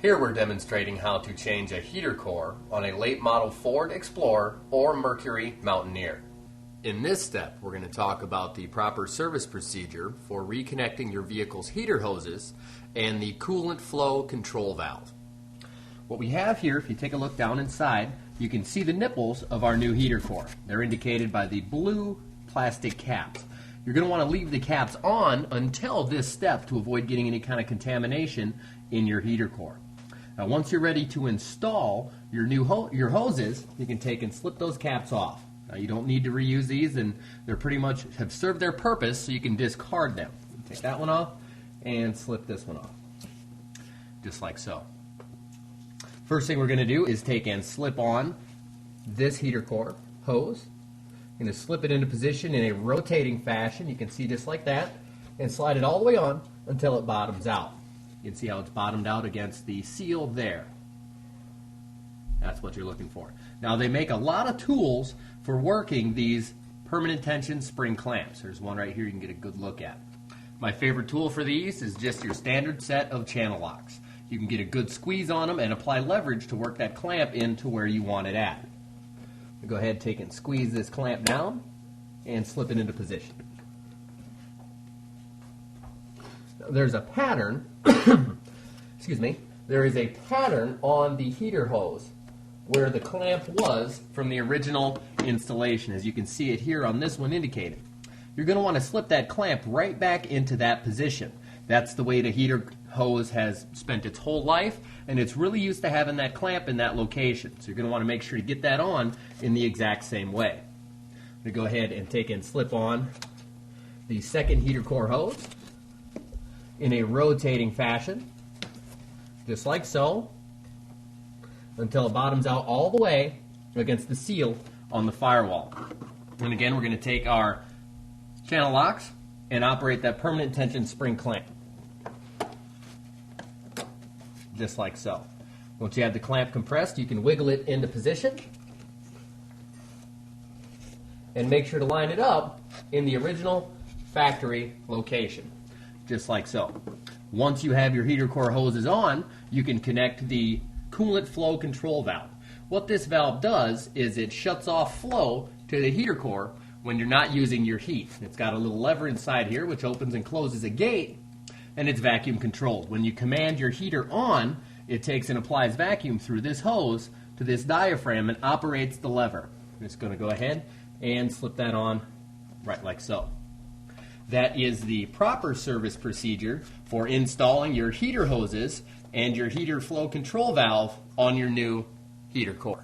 Here we're demonstrating how to change a heater core on a late model Ford Explorer or Mercury Mountaineer. In this step, we're going to talk about the proper service procedure for reconnecting your vehicle's heater hoses and the coolant flow control valve. What we have here, if you take a look down inside, you can see the nipples of our new heater core. They're indicated by the blue plastic caps. You're going to want to leave the caps on until this step to avoid getting any kind of contamination in your heater core. Now, once you're ready to install your new hoses, you can take and slip those caps off. Now, you don't need to reuse these, and they're pretty much have served their purpose, so you can discard them. Take that one off and slip this one off, just like so. First thing we're going to do is take and slip on this heater core hose. I'm going to slip it into position in a rotating fashion. You can see just like that, and slide it all the way on until it bottoms out. You can see how it's bottomed out against the seal there. That's what you're looking for. Now, they make a lot of tools for working these permanent tension spring clamps. There's one right here you can get a good look at. My favorite tool for these is just your standard set of channel locks. You can get a good squeeze on them and apply leverage to work that clamp into where you want it at. Go ahead, take and squeeze this clamp down and slip it into position. Now, there's a pattern, excuse me, there is a pattern on the heater hose where the clamp was from the original installation, as you can see it here on this one indicated. You're going to want to slip that clamp right back into that position. That's the way the heater hose has spent its whole life, and it's really used to having that clamp in that location. So you're going to want to make sure to get that on in the exact same way. I'm going to go ahead and take and slip on the second heater core hose in a rotating fashion, just like so, until it bottoms out all the way against the seal on the firewall. And again, we're going to take our channel locks and operate that permanent tension spring clamp, just like so. Once you have the clamp compressed, you can wiggle it into position and make sure to line it up in the original factory location, just like so. Once you have your heater core hoses on, you can connect the coolant flow control valve. What this valve does is it shuts off flow to the heater core when you're not using your heat. It's got a little lever inside here which opens and closes a gate, and it's vacuum controlled. When you command your heater on, it takes and applies vacuum through this hose to this diaphragm and operates the lever. I'm just going to go ahead and slip that on right like so. That is the proper service procedure for installing your heater hoses and your heater flow control valve on your new heater core.